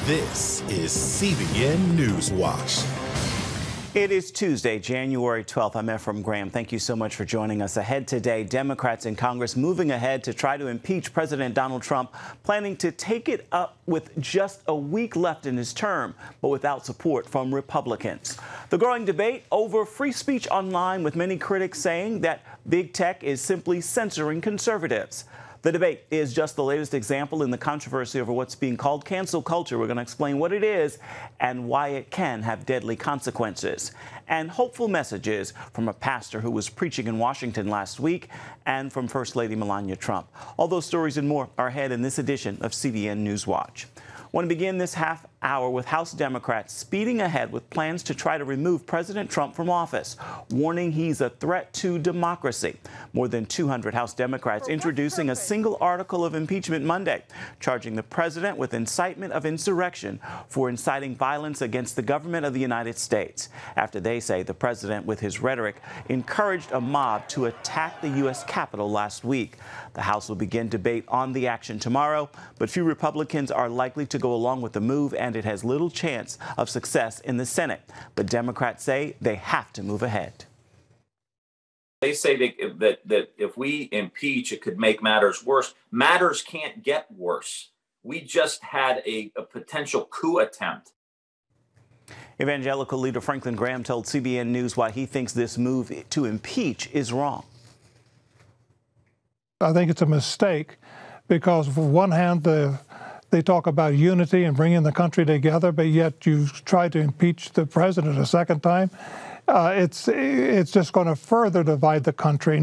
This is CBN NewsWatch. It is Tuesday, January 12th. I'm Ephraim Graham. Thank you so much for joining us. Ahead today, Democrats in Congress moving ahead to try to impeach President Donald Trump, planning to take it up with just a week left in his term, but without support from Republicans. The growing debate over free speech online, with many critics saying that big tech is simply censoring conservatives. The debate is just the latest example in the controversy over what's being called cancel culture. We're going to explain what it is and why it can have deadly consequences. And hopeful messages from a pastor who was preaching in Washington last week and from First Lady Melania Trump. All those stories and more are ahead in this edition of CBN NewsWatch. I want to begin this half hour with House Democrats speeding ahead with plans to try to remove President Trump from office, warning he's a threat to democracy. More than 200 House Democrats introducing a single article of impeachment Monday, charging the president with incitement of insurrection for inciting violence against the government of the United States, after they say the president, with his rhetoric, encouraged a mob to attack the U.S. Capitol last week. The House will begin debate on the action tomorrow, but few Republicans are likely to go along with the move, and it has little chance of success in the Senate. But Democrats say they have to move ahead. They say that if we impeach, it could make matters worse. Matters can't get worse. We just had a potential coup attempt. Evangelical leader Franklin Graham told CBN News why he thinks this move to impeach is wrong. I think it's a mistake because, on one hand, they talk about unity and bringing the country together, but yet you try to impeach the president a second time. It's just going to further divide the country.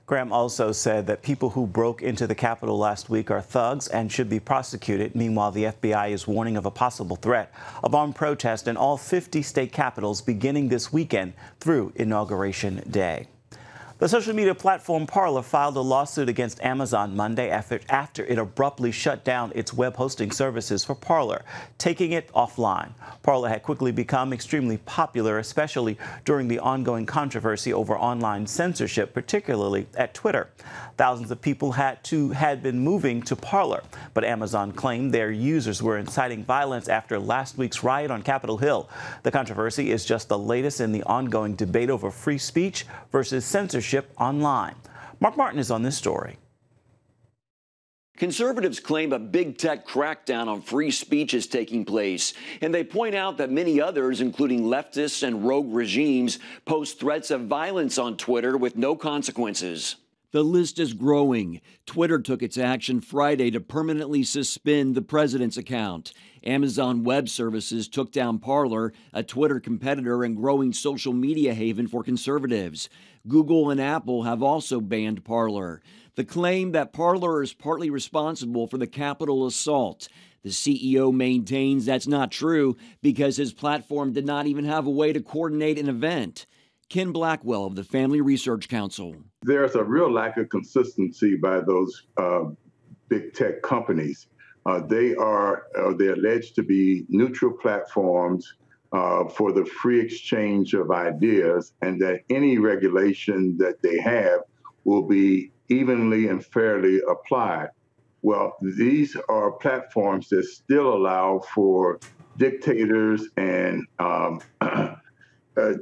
Graham also said that people who broke into the Capitol last week are thugs and should be prosecuted. Meanwhile, the FBI is warning of a possible threat of armed protest in all 50 state capitals beginning this weekend through Inauguration Day. The social media platform Parler filed a lawsuit against Amazon Monday after it abruptly shut down its web hosting services for Parler, taking it offline. Parler had quickly become extremely popular, especially during the ongoing controversy over online censorship, particularly at Twitter. Thousands of people had been moving to Parler, but Amazon claimed their users were inciting violence after last week's riot on Capitol Hill. The controversy is just the latest in the ongoing debate over free speech versus censorship online. Mark Martin is on this story. Conservatives claim a big tech crackdown on free speech is taking place, and they point out that many others, including leftists and rogue regimes, post threats of violence on Twitter with no consequences. The list is growing. Twitter took its action Friday to permanently suspend the president's account. Amazon Web Services took down Parler, a Twitter competitor and growing social media haven for conservatives. Google and Apple have also banned Parler. The claim that Parler is partly responsible for the Capitol assault. The CEO maintains that's not true because his platform did not even have a way to coordinate an event. Ken Blackwell of the Family Research Council. There's a real lack of consistency by those big tech companies. They're alleged to be neutral platforms for the free exchange of ideas, and that any regulation that they have will be evenly and fairly applied. Well, these are platforms that still allow for dictators and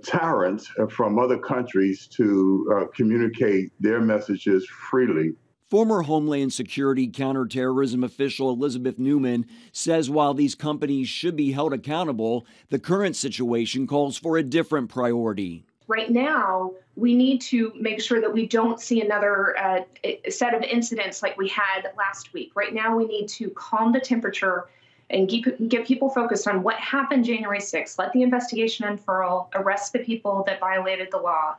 tyrants from other countries to communicate their messages freely. Former Homeland Security counterterrorism official Elizabeth Newman says while these companies should be held accountable, the current situation calls for a different priority. Right now, we need to make sure that we don't see another set of incidents like we had last week. Right now, we need to calm the temperature and get people focused on what happened January 6th. Let the investigation unfurl, arrest the people that violated the law,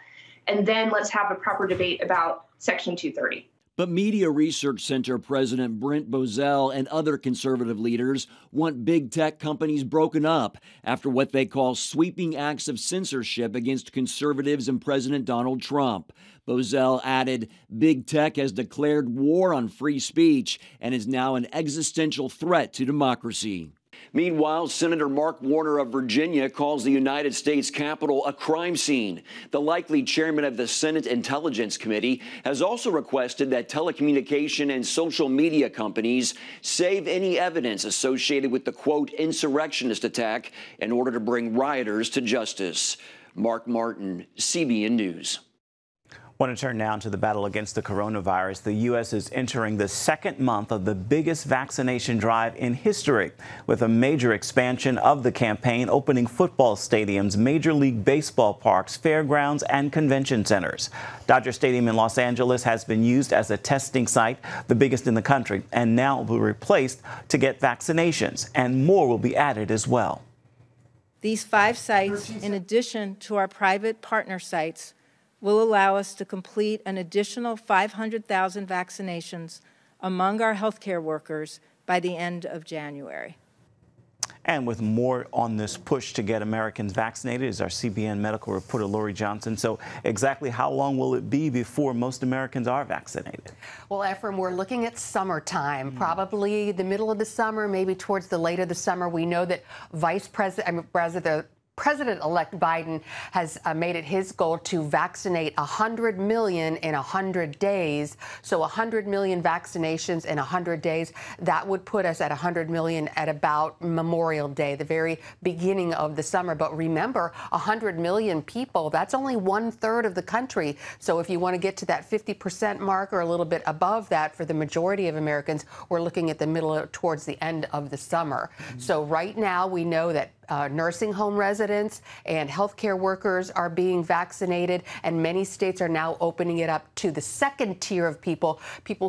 and then let's have a proper debate about Section 230. But Media Research Center President Brent Bozell and other conservative leaders want big tech companies broken up after what they call sweeping acts of censorship against conservatives and President Donald Trump. Bozell added, big tech has declared war on free speech and is now an existential threat to democracy. Meanwhile, Senator Mark Warner of Virginia calls the United States Capitol a crime scene. The likely chairman of the Senate Intelligence Committee has also requested that telecommunication and social media companies save any evidence associated with the, quote, insurrectionist attack in order to bring rioters to justice. Mark Martin, CBN News. I want to turn now to the battle against the coronavirus. The U.S. is entering the second month of the biggest vaccination drive in history, with a major expansion of the campaign opening football stadiums, Major League Baseball parks, fairgrounds, and convention centers. Dodger Stadium in Los Angeles has been used as a testing site, the biggest in the country, and now will be replaced to get vaccinations, and more will be added as well. These 5 sites, in addition to our private partner sites, will allow us to complete an additional 500,000 vaccinations among our healthcare workers by the end of January. And with more on this push to get Americans vaccinated is our CBN medical reporter, Lori Johnson. So exactly how long will it be before most Americans are vaccinated? Well, Ephraim, we're looking at summertime, probably the middle of the summer, maybe towards the late of the summer. We know that President-elect Biden has made it his goal to vaccinate 100 million in 100 days. So 100 million vaccinations in 100 days, that would put us at 100 million at about Memorial Day, the very beginning of the summer. But remember, 100 million people, that's only 1/3 of the country. So if you want to get to that 50% mark or a little bit above that for the majority of Americans, we're looking at the middle towards the end of the summer. So right now we know that nursing home residents and healthcare workers are being vaccinated, and many states are now opening it up to the second tier of people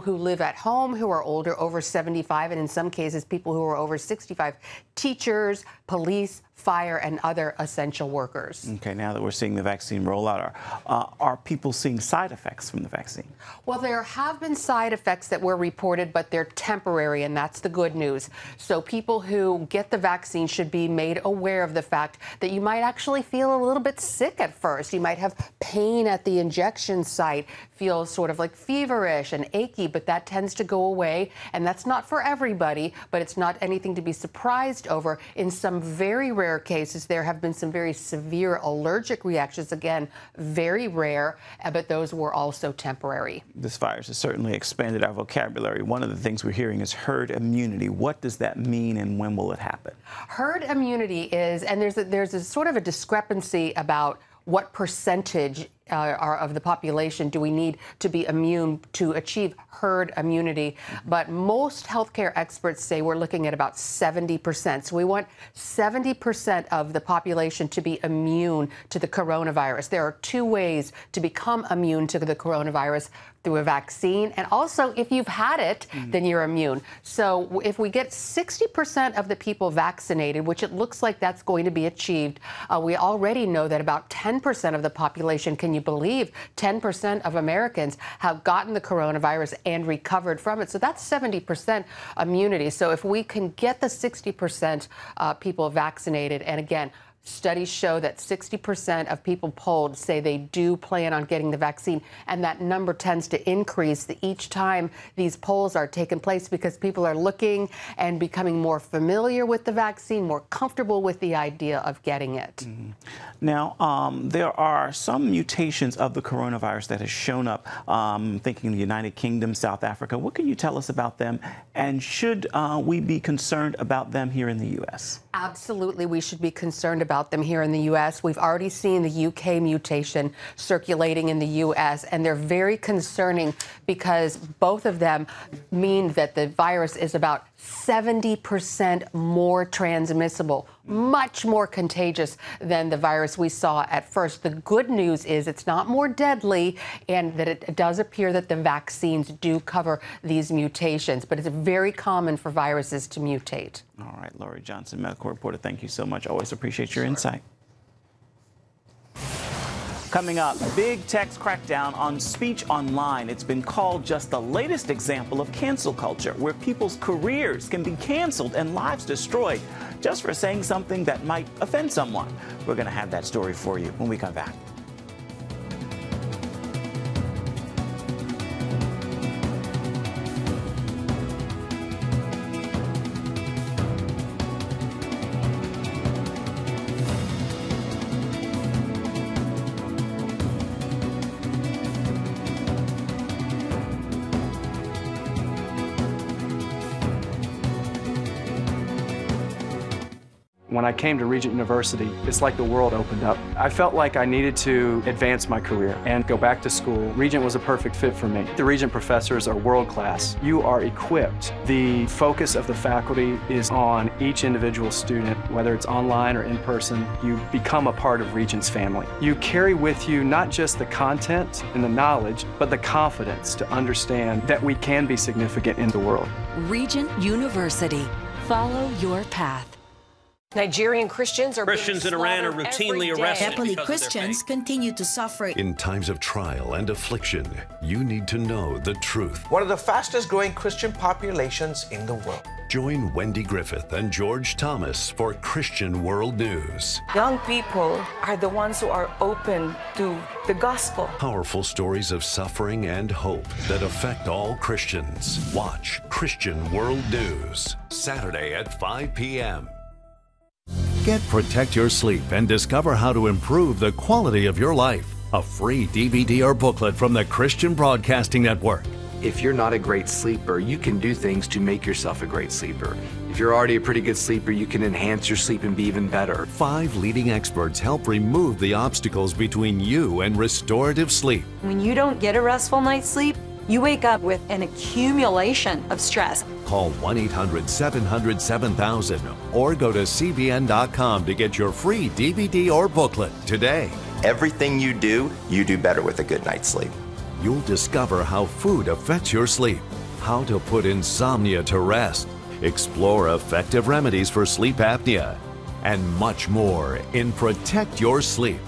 who live at home, who are older, over 75, and in some cases, people who are over 65, teachers, police, fire, and other essential workers. Okay, now that we're seeing the vaccine roll out, are people seeing side effects from the vaccine? Well, there have been side effects that were reported, but they're temporary, and that's the good news. So people who get the vaccine should be made aware of the fact that you might actually feel a little bit sick at first. You might have pain at the injection site, feel sort of like feverish and achy, but that tends to go away, and that's not for everybody, but it's not anything to be surprised over. In some very rare cases, there have been some very severe allergic reactions, again, very rare, but those were also temporary. This virus has certainly expanded our vocabulary. One of the things we're hearing is herd immunity. What does that mean, and when will it happen? Herd immunity is, and there's a sort of a discrepancy about what percentage of the population do we need to be immune to achieve herd immunity. But most healthcare experts say we're looking at about 70%. So we want 70% of the population to be immune to the coronavirus. There are 2 ways to become immune to the coronavirus: through a vaccine, and also if you've had it, then you're immune. So if we get 60% of the people vaccinated, which it looks like that's going to be achieved, we already know that about 10% of the population, can you believe, 10% of Americans have gotten the coronavirus and recovered from it. So that's 70% immunity. So if we can get the 60% people vaccinated, and again, studies show that 60% of people polled say they do plan on getting the vaccine, and that number tends to increase each time these polls are taking place because people are looking and becoming more familiar with the vaccine, more comfortable with the idea of getting it. Now, there are some mutations of the coronavirus that has shown up, thinking the United Kingdom, South Africa. What can you tell us about them, and should we be concerned about them here in the U.S.? Absolutely, we should be concerned about them here in the U.S. We've already seen the UK mutation circulating in the U.S., and they're very concerning because both of them mean that the virus is about 70% more transmissible, much more contagious than the virus we saw at first. The good news is it's not more deadly, and that it does appear that the vaccines do cover these mutations, but it's very common for viruses to mutate. All right, Lori Johnson, medical reporter, thank you so much. Always appreciate your insight. Coming up, big tech's crackdown on speech online. It's been called just the latest example of cancel culture, where people's careers can be canceled and lives destroyed just for saying something that might offend someone. We're going to have that story for you when we come back. When I came to Regent University, it's like the world opened up. I felt like I needed to advance my career and go back to school. Regent was a perfect fit for me. The Regent professors are world class. You are equipped. The focus of the faculty is on each individual student, whether it's online or in person. You become a part of Regent's family. You carry with you not just the content and the knowledge, but the confidence to understand that we can be significant in the world. Regent University. Follow your path. Nigerian Christians in Iran are routinely arrested. Happily, Christians continue to suffer. In times of trial and affliction, you need to know the truth. One of the fastest growing Christian populations in the world. Join Wendy Griffith and George Thomas for Christian World News. Young people are the ones who are open to the gospel. Powerful stories of suffering and hope that affect all Christians. Watch Christian World News, Saturday at 5 p.m. Get Protect Your Sleep and discover how to improve the quality of your life. A free DVD or booklet from the Christian Broadcasting Network. If you're not a great sleeper, you can do things to make yourself a great sleeper. If you're already a pretty good sleeper, you can enhance your sleep and be even better. 5 leading experts help remove the obstacles between you and restorative sleep. When you don't get a restful night's sleep, you wake up with an accumulation of stress. Call 1-800-700-7000 or go to CBN.com to get your free DVD or booklet today. Everything you do better with a good night's sleep. You'll discover how food affects your sleep, how to put insomnia to rest, explore effective remedies for sleep apnea, and much more in Protect Your Sleep.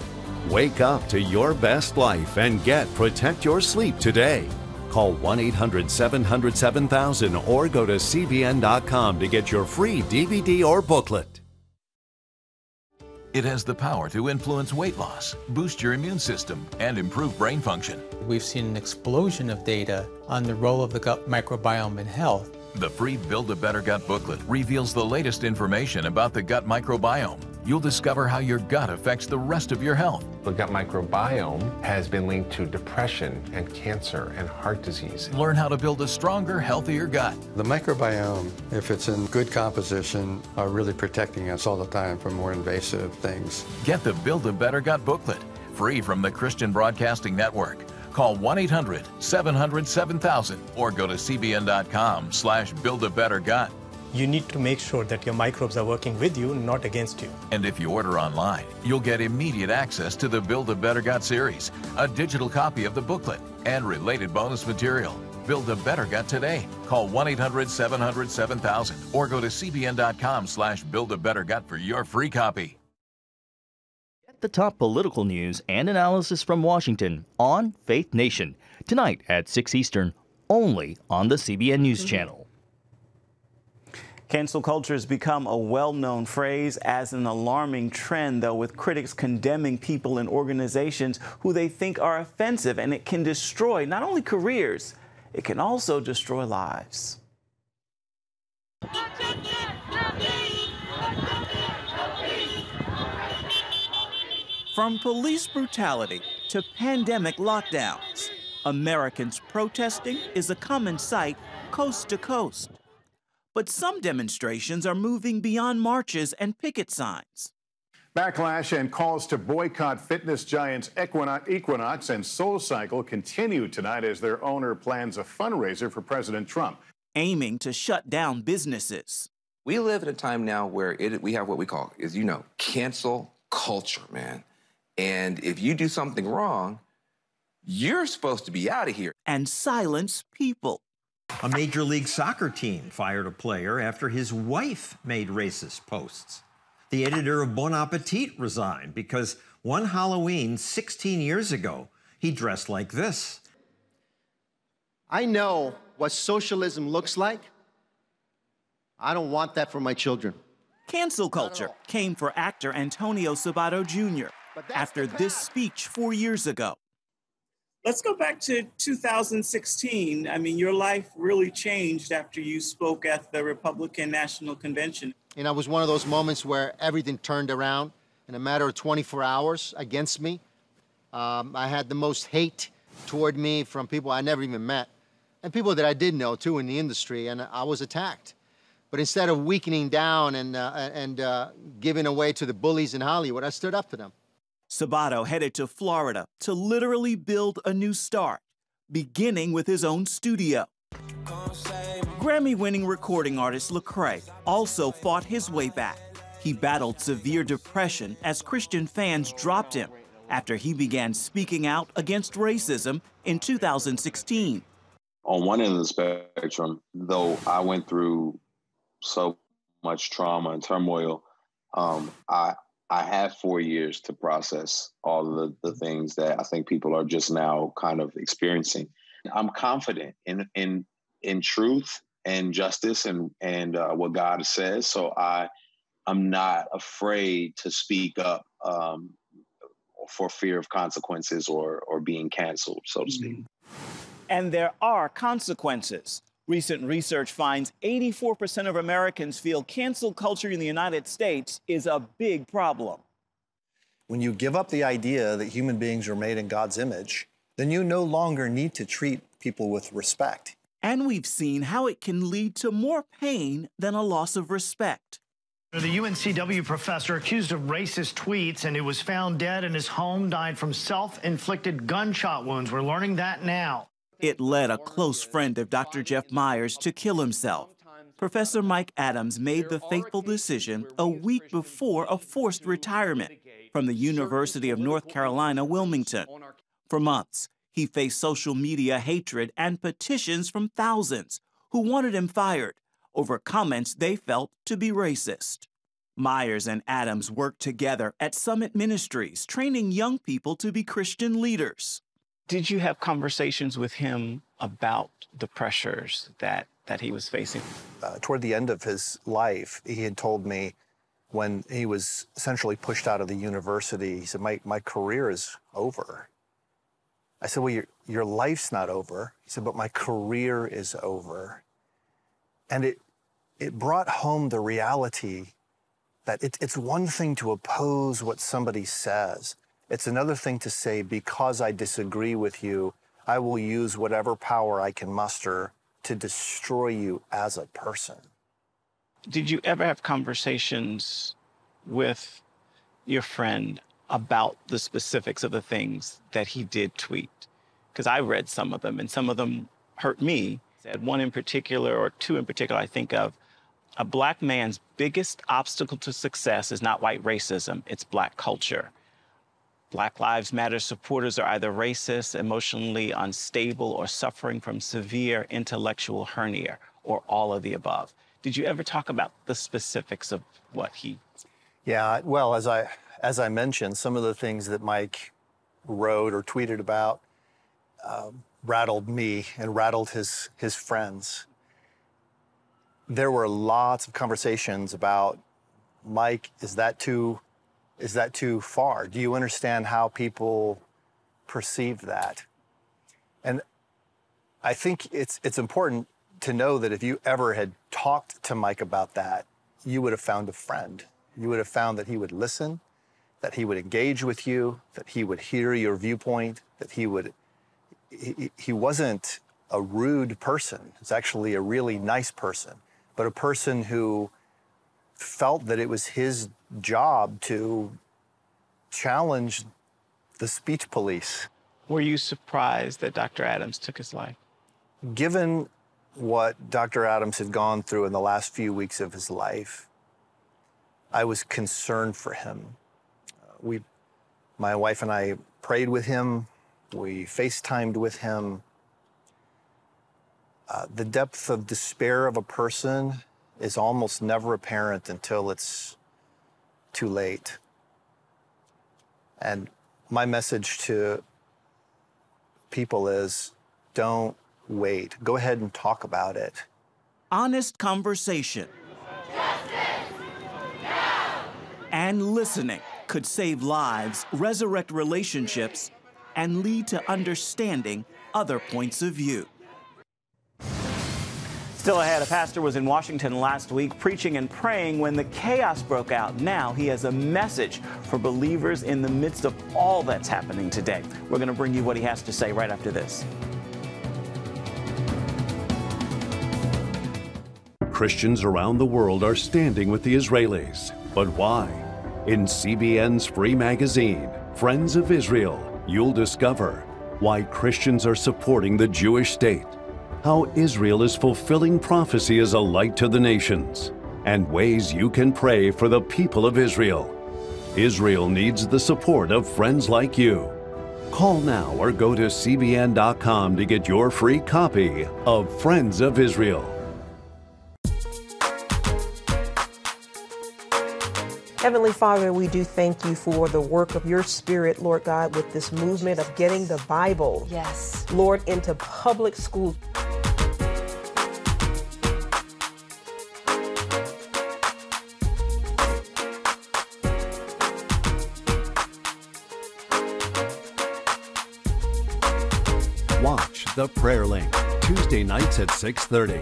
Wake up to your best life and get Protect Your Sleep today. Call 1-800-700-7000 or go to CBN.com to get your free DVD or booklet. It has the power to influence weight loss, boost your immune system, and improve brain function. We've seen an explosion of data on the role of the gut microbiome in health. The free Build a Better Gut booklet reveals the latest information about the gut microbiome. You'll discover how your gut affects the rest of your health. The gut microbiome has been linked to depression and cancer and heart disease. Learn how to build a stronger, healthier gut. The microbiome, if it's in good composition, are really protecting us all the time from more invasive things. Get the Build a Better Gut booklet, free from the Christian Broadcasting Network. Call 1-800-700-7000 or go to cbn.com/buildabettergut. You need to make sure that your microbes are working with you, not against you. And if you order online, you'll get immediate access to the Build a Better Gut series, a digital copy of the booklet, and related bonus material. Build a Better Gut today. Call 1-800-700-7000 or go to cbn.com/buildabettergut for your free copy. The top political news and analysis from Washington on Faith Nation, tonight at 6 Eastern, only on the CBN News Channel. Cancel culture has become a well-known phrase as an alarming trend, though, with critics condemning people and organizations who they think are offensive, and it can destroy not only careers, it can also destroy lives. From police brutality to pandemic lockdowns, Americans protesting is a common sight coast to coast. But some demonstrations are moving beyond marches and picket signs. Backlash and calls to boycott fitness giants Equinox and SoulCycle continue tonight as their owner plans a fundraiser for President Trump, aiming to shut down businesses. We live in a time now where we have what we call, as you know, cancel culture, man. And if you do something wrong, you're supposed to be out of here. And silence people. A Major League Soccer team fired a player after his wife made racist posts. The editor of Bon Appetit resigned because one Halloween 16 years ago, he dressed like this. I know what socialism looks like. I don't want that for my children. Cancel culture came for actor Antonio Sabato Jr. after this speech 4 years ago. Let's go back to 2016. I mean, your life really changed after you spoke at the Republican National Convention. And it was one of those moments where everything turned around in a matter of 24 hours against me. I had the most hate toward me from people I never even met, and people that I did know, too, in the industry, and I was attacked. But instead of weakening down and giving away to the bullies in Hollywood, I stood up to them. Sabato headed to Florida to literally build a new start, beginning with his own studio. Grammy-winning recording artist Lecrae also fought his way back. He battled severe depression as Christian fans dropped him after he began speaking out against racism in 2016. On one end of the spectrum, though I went through so much trauma and turmoil, I had 4 years to process all of the things that I think people are just now kind of experiencing. I'm confident in truth and justice and what God says. So I'm not afraid to speak up for fear of consequences or being canceled, so to speak. And there are consequences. Recent research finds 84% of Americans feel cancel culture in the United States is a big problem. When you give up the idea that human beings are made in God's image, then you no longer need to treat people with respect. And we've seen how it can lead to more pain than a loss of respect. The UNCW professor accused of racist tweets and who was found dead in his home died from self-inflicted gunshot wounds. We're learning that now. It led a close friend of Dr. Jeff Myers to kill himself. Professor Mike Adams made the fateful decision a week before a forced retirement from the University of North Carolina, Wilmington. For months, he faced social media hatred and petitions from thousands who wanted him fired over comments they felt to be racist. Myers and Adams worked together at Summit Ministries, training young people to be Christian leaders. Did you have conversations with him about the pressures that he was facing? Toward the end of his life, he had told me when he was essentially pushed out of the university, he said, my career is over. I said, well, your life's not over. He said, but my career is over. And it brought home the reality that it's one thing to oppose what somebody says. It's another thing to say, because I disagree with you, I will use whatever power I can muster to destroy you as a person. Did you ever have conversations with your friend about the specifics of the things that he did tweet? Because I read some of them, and some of them hurt me. One in particular, or two in particular, I think of, a black man's biggest obstacle to success is not white racism, it's black culture. Black Lives Matter supporters are either racist, emotionally unstable, or suffering from severe intellectual hernia, or all of the above. Did you ever talk about the specifics of what he... Yeah, well, as I mentioned, some of the things that Mike wrote or tweeted about rattled me and rattled his friends. There were lots of conversations about, Mike, is that too far? Do you understand how people perceive that? And I think it's important to know that if you ever had talked to Mike about that, you would have found a friend. You would have found that he would listen, that he would engage with you, that he would hear your viewpoint, that he wasn't a rude person. He's actually a really nice person, but a person who felt that it was his job to challenge the speech police. Were you surprised that Dr. Adams took his life? Given what Dr. Adams had gone through in the last few weeks of his life, I was concerned for him. My wife and I prayed with him. We FaceTimed with him. The depth of despair of a person is almost never apparent until it's too late. And my message to people is, don't wait. Go ahead and talk about it. Honest conversation and listening could save lives, resurrect relationships, and lead to understanding other points of view. Still ahead, a pastor was in Washington last week preaching and praying when the chaos broke out. Now he has a message for believers in the midst of all that's happening today. We're going to bring you what he has to say right after this. Christians around the world are standing with the Israelis. But why? In CBN's free magazine, Friends of Israel, you'll discover why Christians are supporting the Jewish state, how Israel is fulfilling prophecy as a light to the nations, and ways you can pray for the people of Israel. Israel needs the support of friends like you. Call now or go to cbn.com to get your free copy of Friends of Israel. Heavenly Father, we do thank you for the work of your Spirit, Lord God, with this movement of getting the Bible, yes, Lord, into public schools. Watch The Prayer Link, Tuesday nights at 6:30.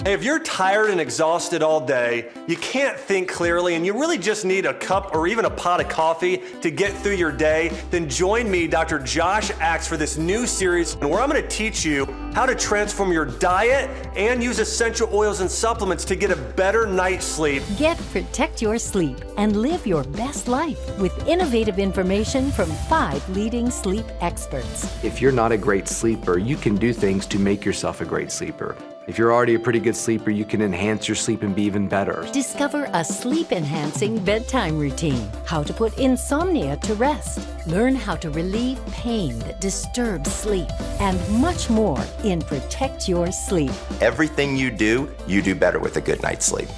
Hey, if you're tired and exhausted all day, you can't think clearly, and you really just need a cup or even a pot of coffee to get through your day, then join me, Dr. Josh Axe, for this new series where I'm going to teach you how to transform your diet and use essential oils and supplements to get a better night's sleep. Get Protect Your Sleep and live your best life with innovative information from 5 leading sleep experts. If you're not a great sleeper, you can do things to make yourself a great sleeper. If you're already a pretty good sleeper, you can enhance your sleep and be even better. Discover a sleep-enhancing bedtime routine, how to put insomnia to rest, learn how to relieve pain that disturbs sleep, and much more in Protect Your Sleep. Everything you do better with a good night's sleep.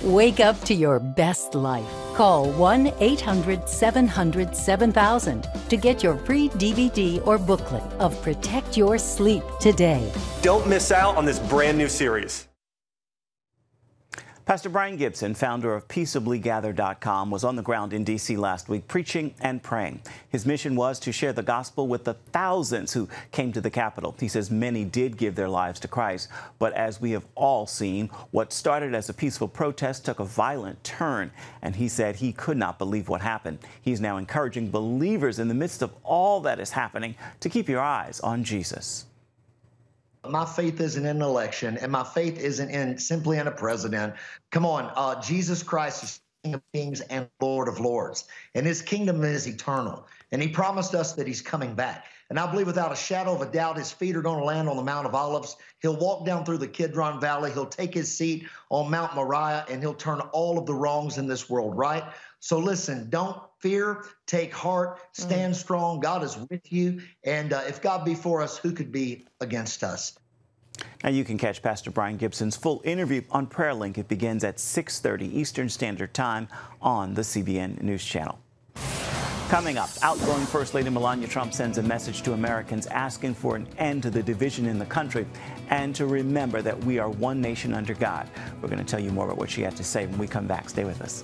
Wake up to your best life. Call 1-800-700-7000 to get your free DVD or booklet of Protect Your Sleep today. Don't miss out on this brand new series. Pastor Brian Gibson, founder of peaceablygather.com, was on the ground in D.C. last week preaching and praying. His mission was to share the gospel with the thousands who came to the Capitol. He says many did give their lives to Christ, but as we have all seen, what started as a peaceful protest took a violent turn, and he said he could not believe what happened. He's now encouraging believers in the midst of all that is happening to keep your eyes on Jesus. My faith isn't in an election, and my faith isn't simply in a president. Come on, Jesus Christ is King of Kings and Lord of Lords, and his kingdom is eternal. And he promised us that he's coming back. And I believe without a shadow of a doubt, his feet are going to land on the Mount of Olives. He'll walk down through the Kidron Valley. He'll take his seat on Mount Moriah, and he'll turn all of the wrongs in this world right. So listen, don't fear, take heart, stand strong. God is with you. And if God be for us, who could be against us? Now you can catch Pastor Brian Gibson's full interview on Prayer Link. It begins at 6:30 Eastern Standard Time on the CBN News Channel. Coming up, outgoing First Lady Melania Trump sends a message to Americans asking for an end to the division in the country and to remember that we are one nation under God. We're going to tell you more about what she had to say when we come back. Stay with us.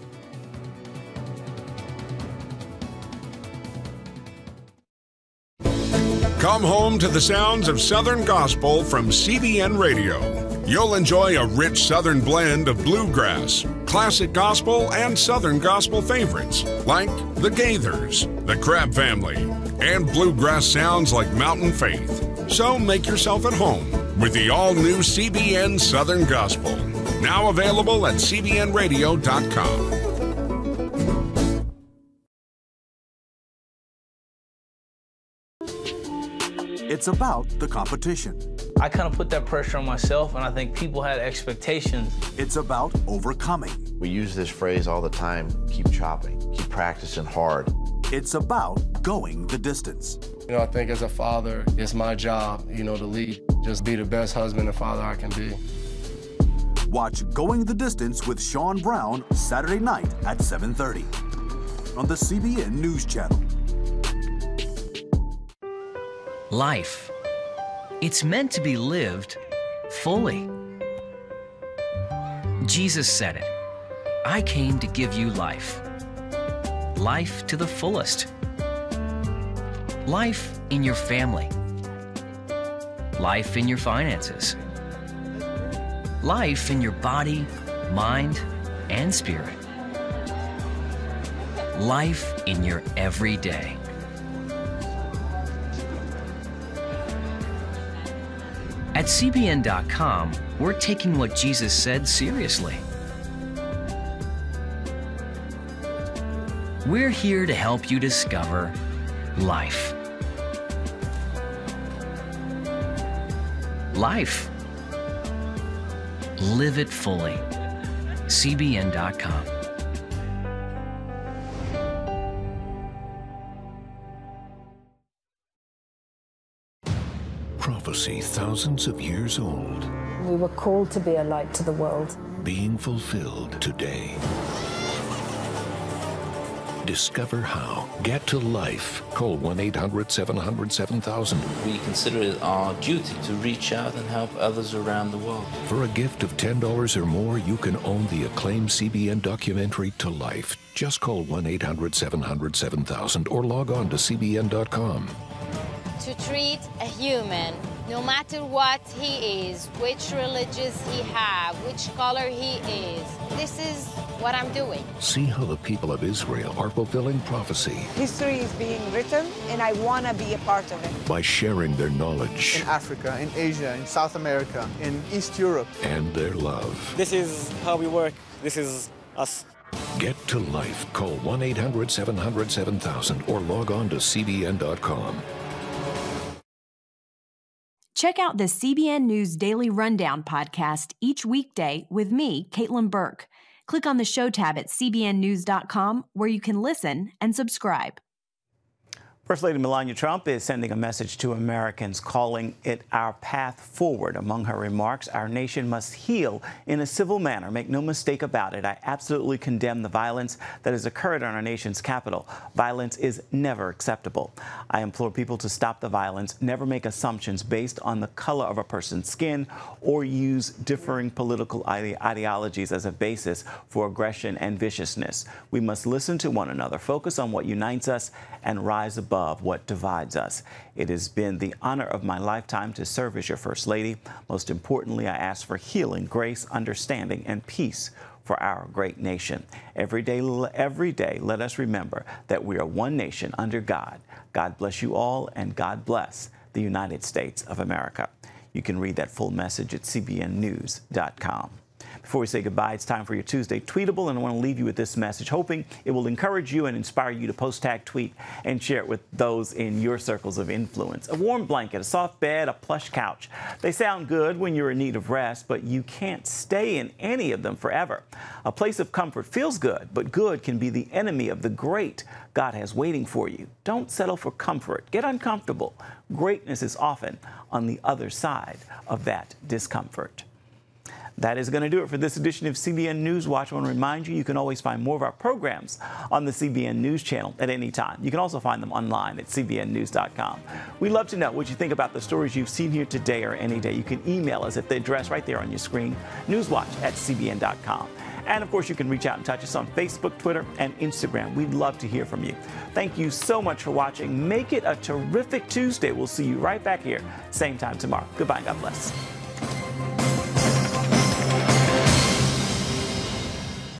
Come home to the sounds of Southern Gospel from CBN Radio. You'll enjoy a rich Southern blend of bluegrass, classic gospel, and Southern gospel favorites like the Gaithers, the Crab Family, and bluegrass sounds like Mountain Faith. So make yourself at home with the all-new CBN Southern Gospel, now available at cbnradio.com. It's about the competition. I kind of put that pressure on myself, and I think people had expectations. It's about overcoming. We use this phrase all the time, keep chopping, keep practicing hard. It's about going the distance. You know, I think as a father, it's my job, to lead. Just be the best husband and father I can be. Watch Going the Distance with Sean Brown Saturday night at 7:30 on the CBN News Channel. Life. It's meant to be lived fully. Jesus said it. I came to give you life. Life to the fullest. Life in your family. Life in your finances. Life in your body, mind, and spirit. Life in your everyday. At CBN.com, we're taking what Jesus said seriously. We're here to help you discover life. Life. Live it fully. CBN.com. Prophecy thousands of years old. We were called to be a light to the world. Being fulfilled today. Discover how. Get to life. Call 1-800-700-7000. We consider it our duty to reach out and help others around the world. For a gift of $10 or more, you can own the acclaimed CBN documentary To Life. Just call 1-800-700-7000 or log on to CBN.com. To treat a human, no matter what he is, which religious he have, which color he is, this is what I'm doing. See how the people of Israel are fulfilling prophecy. History is being written, and I want to be a part of it. By sharing their knowledge. In Africa, in Asia, in South America, in East Europe. And their love. This is how we work. This is us. Get to life. Call 1-800-700-7000 or log on to CBN.com. Check out the CBN News Daily Rundown podcast each weekday with me, Caitlin Burke. Click on the show tab at cbnnews.com where you can listen and subscribe. First Lady Melania Trump is sending a message to Americans, calling it our path forward. Among her remarks, our nation must heal in a civil manner. Make no mistake about it. I absolutely condemn the violence that has occurred on our nation's capital. Violence is never acceptable. I implore people to stop the violence, never make assumptions based on the color of a person's skin, or use differing political ideologies as a basis for aggression and viciousness. We must listen to one another, focus on what unites us, and rise above what divides us. It has been the honor of my lifetime to serve as your First Lady. Most importantly, I ask for healing, grace, understanding, and peace for our great nation. Every day, let us remember that we are one nation under God. God bless you all, and God bless the United States of America. You can read that full message at cbnnews.com. Before we say goodbye, it's time for your Tuesday Tweetable, and I want to leave you with this message, hoping it will encourage you and inspire you to post, tag, tweet, and share it with those in your circles of influence. A warm blanket, a soft bed, a plush couch. They sound good when you're in need of rest, but you can't stay in any of them forever. A place of comfort feels good, but good can be the enemy of the great God has waiting for you. Don't settle for comfort. Get uncomfortable. Greatness is often on the other side of that discomfort. That is going to do it for this edition of CBN News Watch. I want to remind you, you can always find more of our programs on the CBN News Channel at any time. You can also find them online at cbnnews.com. We'd love to know what you think about the stories you've seen here today or any day. You can email us at the address right there on your screen, newswatch@cbn.com. And, of course, you can reach out and touch us on Facebook, Twitter, and Instagram. We'd love to hear from you. Thank you so much for watching. Make it a terrific Tuesday. We'll see you right back here, same time tomorrow. Goodbye and God bless.